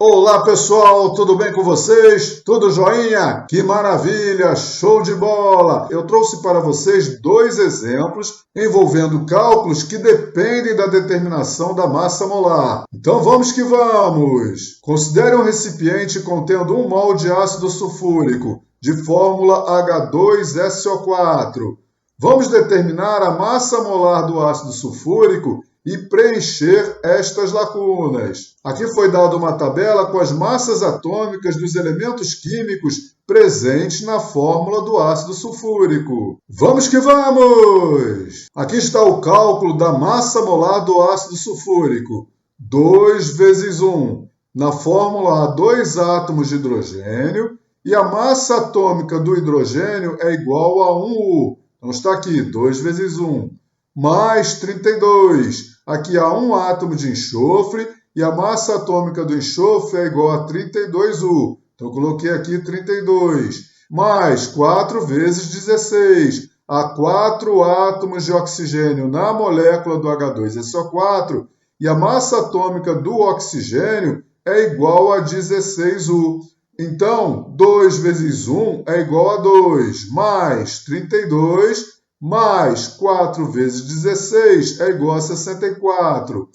Olá pessoal, tudo bem com vocês? Tudo joinha? Que maravilha, show de bola! Eu trouxe para vocês dois exemplos envolvendo cálculos que dependem da determinação da massa molar. Então vamos que vamos! Considere um recipiente contendo 1 mol de ácido sulfúrico, de fórmula H2SO4. Vamos determinar a massa molar do ácido sulfúrico e preencher estas lacunas. Aqui foi dada uma tabela com as massas atômicas dos elementos químicos presentes na fórmula do ácido sulfúrico. Vamos que vamos! Aqui está o cálculo da massa molar do ácido sulfúrico. 2 vezes 1. Na fórmula há 2 átomos de hidrogênio e a massa atômica do hidrogênio é igual a 1U. Então está aqui, 2 vezes 1. Mais 32. Aqui há 1 átomo de enxofre e a massa atômica do enxofre é igual a 32U. Então, eu coloquei aqui 32. Mais 4 vezes 16. Há 4 átomos de oxigênio na molécula do H2SO4 e a massa atômica do oxigênio é igual a 16U. Então, 2 vezes 1 é igual a 2, mais 32, mais 4 vezes 16 é igual a 64.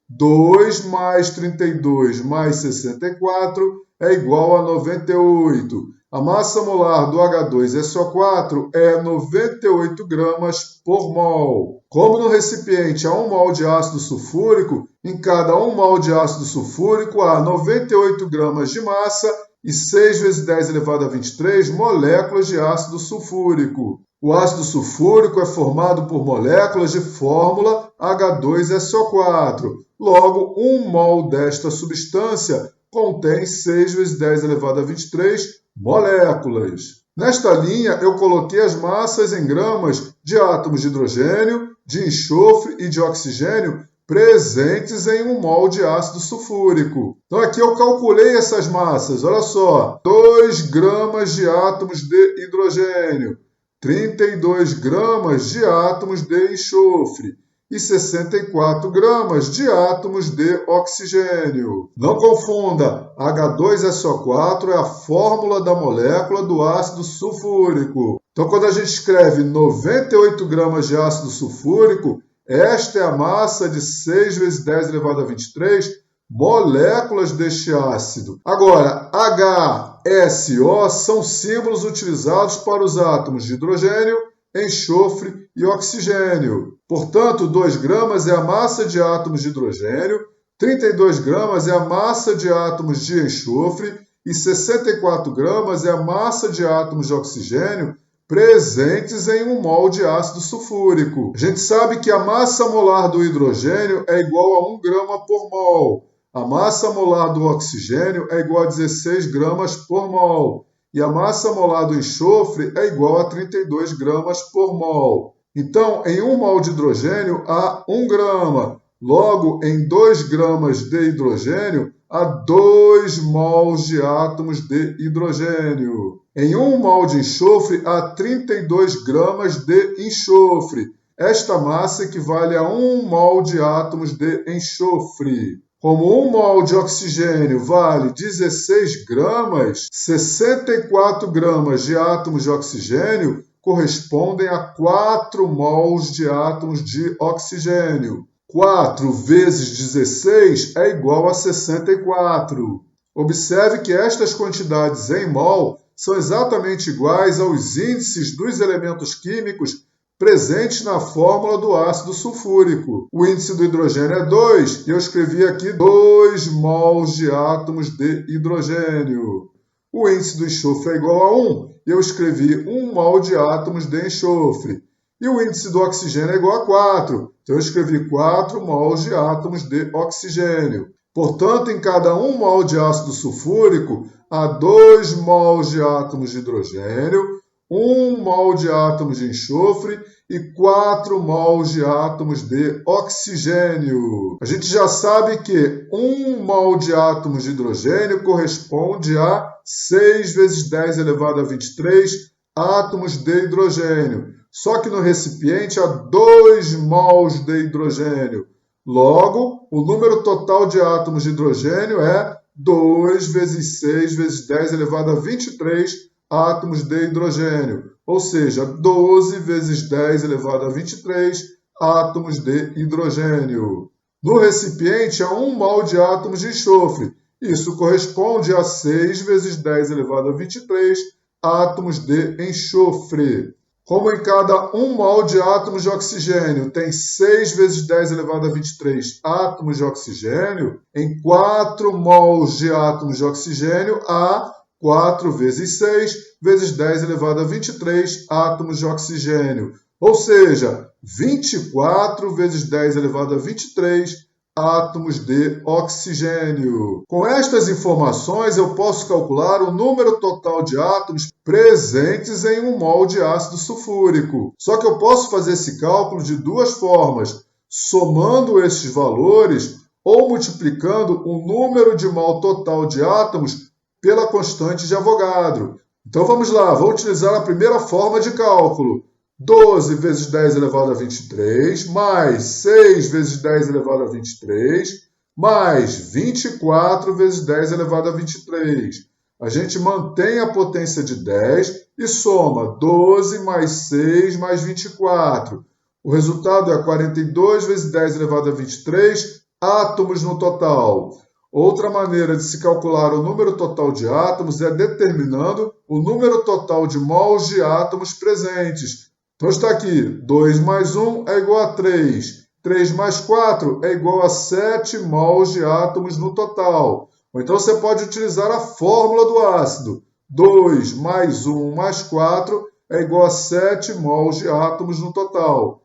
2 mais 32 mais 64 é igual a 98. A massa molar do H2SO4 é 98 gramas por mol. Como no recipiente há 1 mol de ácido sulfúrico, em cada 1 mol de ácido sulfúrico há 98 gramas de massa e 6 vezes 10 elevado a 23 moléculas de ácido sulfúrico. O ácido sulfúrico é formado por moléculas de fórmula H2SO4. Logo, 1 mol desta substância contém 6 vezes 10 elevado a 23 moléculas. Nesta linha, eu coloquei as massas em gramas de átomos de hidrogênio, de enxofre e de oxigênio presentes em 1 mol de ácido sulfúrico. Então aqui eu calculei essas massas, olha só, 2 gramas de átomos de hidrogênio, 32 gramas de átomos de enxofre e 64 gramas de átomos de oxigênio. Não confunda, H2SO4 é a fórmula da molécula do ácido sulfúrico. Então quando a gente escreve 98 gramas de ácido sulfúrico, esta é a massa de 6 vezes 10 elevado a 23 moléculas deste ácido. Agora, H, S, O são símbolos utilizados para os átomos de hidrogênio, enxofre e oxigênio. Portanto, 2 gramas é a massa de átomos de hidrogênio, 32 gramas é a massa de átomos de enxofre e 64 gramas é a massa de átomos de oxigênio presentes em 1 mol de ácido sulfúrico. A gente sabe que a massa molar do hidrogênio é igual a 1 grama por mol. A massa molar do oxigênio é igual a 16 gramas por mol. E a massa molar do enxofre é igual a 32 gramas por mol. Então, em 1 mol de hidrogênio há 1 grama. Logo, em 2 gramas de hidrogênio há 2 mols de átomos de hidrogênio. Em 1 mol de enxofre há 32 gramas de enxofre. Esta massa equivale a 1 mol de átomos de enxofre. Como 1 mol de oxigênio vale 16 gramas, 64 gramas de átomos de oxigênio correspondem a 4 mols de átomos de oxigênio. 4 vezes 16 é igual a 64. Observe que estas quantidades em mol são exatamente iguais aos índices dos elementos químicos presentes na fórmula do ácido sulfúrico. O índice do hidrogênio é 2, e eu escrevi aqui 2 mols de átomos de hidrogênio. O índice do enxofre é igual a 1, e eu escrevi 1 mol de átomos de enxofre. E o índice do oxigênio é igual a 4, então eu escrevi 4 mols de átomos de oxigênio. Portanto, em cada 1 mol de ácido sulfúrico, há 2 mols de átomos de hidrogênio, 1 mol de átomos de enxofre e 4 mols de átomos de oxigênio. A gente já sabe que 1 mol de átomos de hidrogênio corresponde a 6 vezes 10 elevado a 23 átomos de hidrogênio. Só que no recipiente há 2 mols de hidrogênio. Logo, o número total de átomos de hidrogênio é 2 vezes 6 vezes 10 elevado a 23 átomos de hidrogênio, ou seja, 12 vezes 10 elevado a 23 átomos de hidrogênio. No recipiente há 1 mol de átomos de enxofre. Isso corresponde a 6 vezes 10 elevado a 23 átomos de enxofre. Como em cada 1 mol de átomos de oxigênio tem 6 vezes 10 elevado a 23 átomos de oxigênio, em 4 mols de átomos de oxigênio há 4 vezes 6 vezes 10 elevado a 23 átomos de oxigênio, ou seja, 24 vezes 10 elevado a 23 átomos de oxigênio. Com estas informações, eu posso calcular o número total de átomos presentes em 1 mol de ácido sulfúrico. Só que eu posso fazer esse cálculo de duas formas, somando esses valores ou multiplicando o número de mol total de átomos pela constante de Avogadro. Então vamos lá, vou utilizar a primeira forma de cálculo. 12 vezes 10 elevado a 23, mais 6 vezes 10 elevado a 23, mais 24 vezes 10 elevado a 23. A gente mantém a potência de 10 e soma 12 mais 6 mais 24. O resultado é 42 vezes 10 elevado a 23 átomos no total. Outra maneira de se calcular o número total de átomos é determinando o número total de mols de átomos presentes. Então está aqui, 2 mais 1 é igual a 3. 3 mais 4 é igual a 7 mols de átomos no total. Ou então você pode utilizar a fórmula do ácido. 2 mais 1 mais 4 é igual a 7 mols de átomos no total.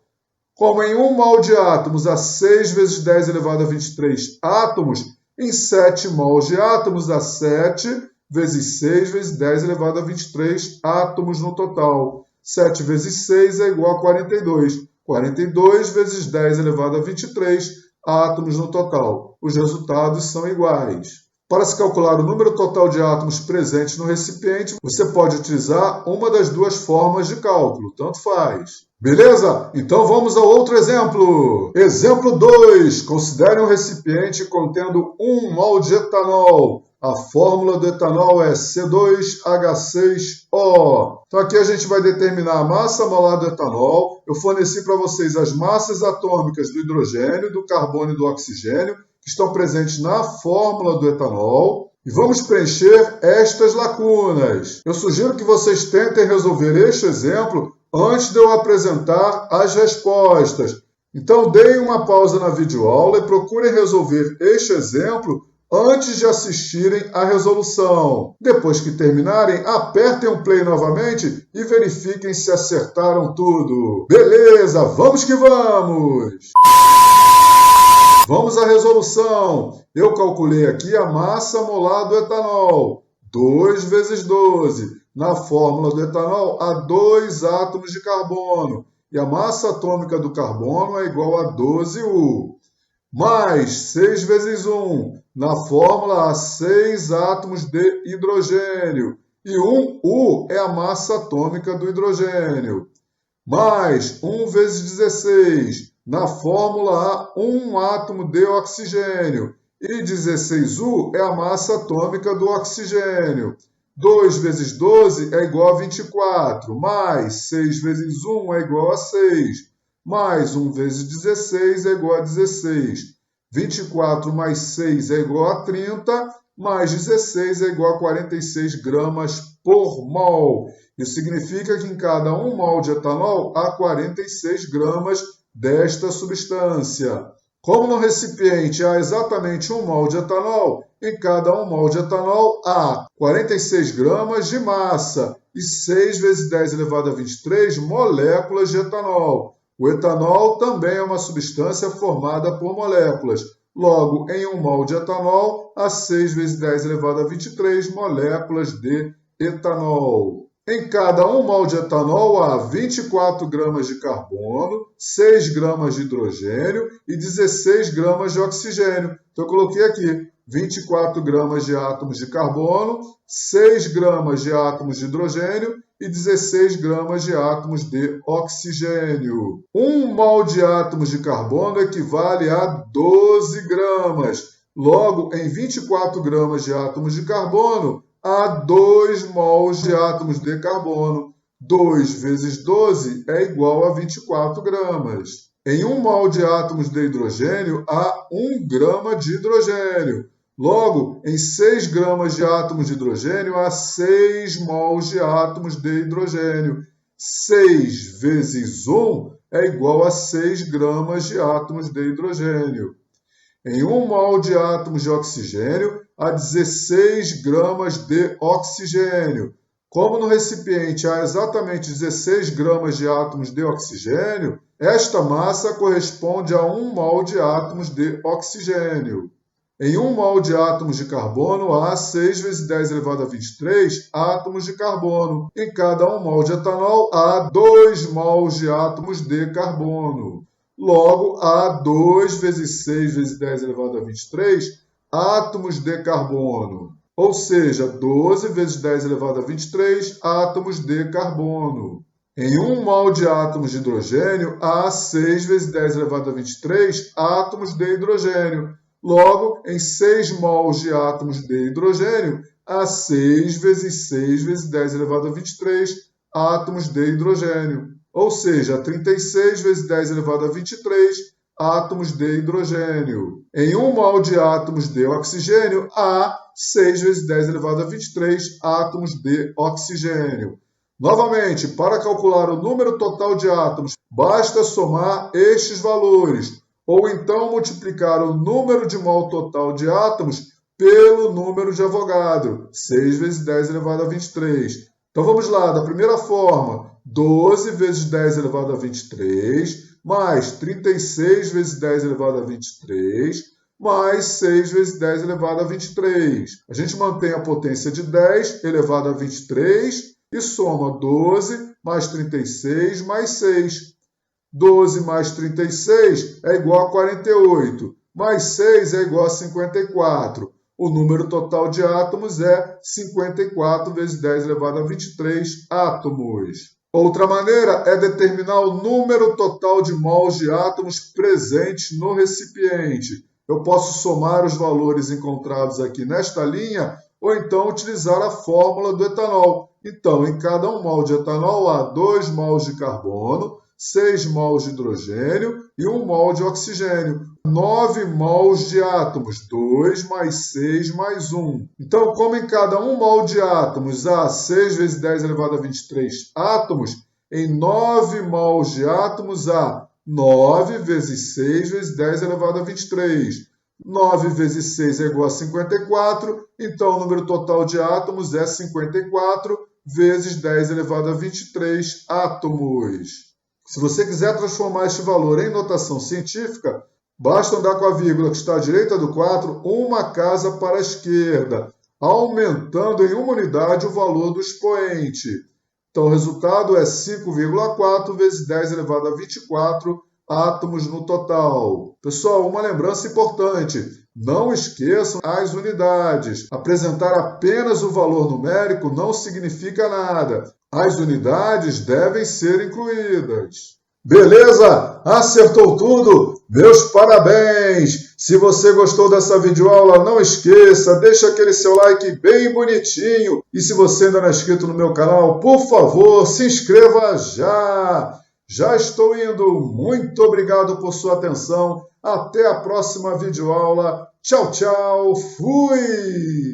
Como em 1 mol de átomos há 6 vezes 10 elevado a 23 átomos, em 7 mols de átomos há 7 vezes 6 vezes 10 elevado a 23 átomos no total. 7 vezes 6 é igual a 42. 42 vezes 10 elevado a 23 átomos no total. Os resultados são iguais. Para se calcular o número total de átomos presentes no recipiente, você pode utilizar uma das duas formas de cálculo, tanto faz. Beleza? Então vamos ao outro exemplo. Exemplo 2. Considere um recipiente contendo 1 mol de etanol. A fórmula do etanol é C2H6O. Então aqui a gente vai determinar a massa molar do etanol. Eu forneci para vocês as massas atômicas do hidrogênio, do carbono e do oxigênio, que estão presentes na fórmula do etanol. E vamos preencher estas lacunas. Eu sugiro que vocês tentem resolver este exemplo antes de eu apresentar as respostas. Então deem uma pausa na videoaula e procurem resolver este exemplo antes de assistirem à resolução. Depois que terminarem, apertem o play novamente e verifiquem se acertaram tudo. Beleza, vamos que vamos! Vamos à resolução. Eu calculei aqui a massa molar do etanol. 2 vezes 12. Na fórmula do etanol, há 2 átomos de carbono. E a massa atômica do carbono é igual a 12U. Mais 6 vezes 1. Na fórmula, há 6 átomos de hidrogênio. E 1U é a massa atômica do hidrogênio. Mais 1 vezes 16. Na fórmula, há 1 átomo de oxigênio. E 16U é a massa atômica do oxigênio. 2 vezes 12 é igual a 24. Mais 6 vezes 1 é igual a 6. Mais 1 vezes 16 é igual a 16. 24 mais 6 é igual a 30, mais 16 é igual a 46 gramas por mol. Isso significa que em cada 1 mol de etanol há 46 gramas desta substância. Como no recipiente há exatamente 1 mol de etanol, em cada 1 mol de etanol há 46 gramas de massa e 6 vezes 10 elevado a 23 moléculas de etanol. O etanol também é uma substância formada por moléculas. Logo, em 1 mol de etanol, há 6 vezes 10 elevado a 23 moléculas de etanol. Em cada 1 mol de etanol, há 24 gramas de carbono, 6 gramas de hidrogênio e 16 gramas de oxigênio. Então, eu coloquei aqui 24 gramas de átomos de carbono, 6 gramas de átomos de hidrogênio e 16 gramas de átomos de oxigênio. 1 mol de átomos de carbono equivale a 12 gramas. Logo, em 24 gramas de átomos de carbono, há 2 mols de átomos de carbono. 2 vezes 12 é igual a 24 gramas. Em 1 mol de átomos de hidrogênio, há 1 grama de hidrogênio. Logo, em 6 gramas de átomos de hidrogênio, há 6 mols de átomos de hidrogênio. 6 vezes 1 é igual a 6 gramas de átomos de hidrogênio. Em 1 mol de átomos de oxigênio, há 16 gramas de oxigênio. Como no recipiente há exatamente 16 gramas de átomos de oxigênio, esta massa corresponde a 1 mol de átomos de oxigênio. Em 1 mol de átomos de carbono, há 6 vezes 10 elevado a 23 átomos de carbono. Em cada 1 mol de etanol, há 2 mols de átomos de carbono. Logo, há 2 vezes 6 vezes 10 elevado a 23 átomos de carbono. Ou seja, 12 vezes 10 elevado a 23 átomos de carbono. Em 1 mol de átomos de hidrogênio, há 6 vezes 10 elevado a 23 átomos de hidrogênio. Logo, em 6 mols de átomos de hidrogênio, há 6 vezes 6 vezes 10 elevado a 23 átomos de hidrogênio. Ou seja, 36 vezes 10 elevado a 23 átomos de hidrogênio. Em 1 mol de átomos de oxigênio, há 6 vezes 10 elevado a 23 átomos de oxigênio. Novamente, para calcular o número total de átomos, basta somar estes valores, ou então multiplicar o número de mol total de átomos pelo número de Avogadro, 6 vezes 10 elevado a 23. Então vamos lá, da primeira forma, 12 vezes 10 elevado a 23, mais 36 vezes 10 elevado a 23, mais 6 vezes 10 elevado a 23. A gente mantém a potência de 10 elevado a 23 e soma 12 mais 36 mais 6. 12 mais 36 é igual a 48, mais 6 é igual a 54. O número total de átomos é 54 vezes 10 elevado a 23 átomos. Outra maneira é determinar o número total de mols de átomos presentes no recipiente. Eu posso somar os valores encontrados aqui nesta linha ou então utilizar a fórmula do etanol. Então, em cada 1 mol de etanol há 2 mols de carbono, 6 mols de hidrogênio e 1 mol de oxigênio. 9 mols de átomos, 2 mais 6 mais 1. Então, como em cada 1 mol de átomos há 6 vezes 10 elevado a 23 átomos, em 9 mols de átomos há 9 vezes 6 vezes 10 elevado a 23. 9 vezes 6 é igual a 54, então o número total de átomos é 54 vezes 10 elevado a 23 átomos. Se você quiser transformar este valor em notação científica, basta andar com a vírgula que está à direita do 4 uma casa para a esquerda, aumentando em uma unidade o valor do expoente. Então, o resultado é 5,4 vezes 10 elevado a 24 átomos no total. Pessoal, uma lembrança importante. Não esqueçam as unidades. Apresentar apenas o valor numérico não significa nada. As unidades devem ser incluídas. Beleza? Acertou tudo? Meus parabéns! Se você gostou dessa videoaula, não esqueça, deixa aquele seu like bem bonitinho. E se você ainda não é inscrito no meu canal, por favor, se inscreva já! Já estou indo. Muito obrigado por sua atenção. Até a próxima videoaula. Tchau, tchau. Fui!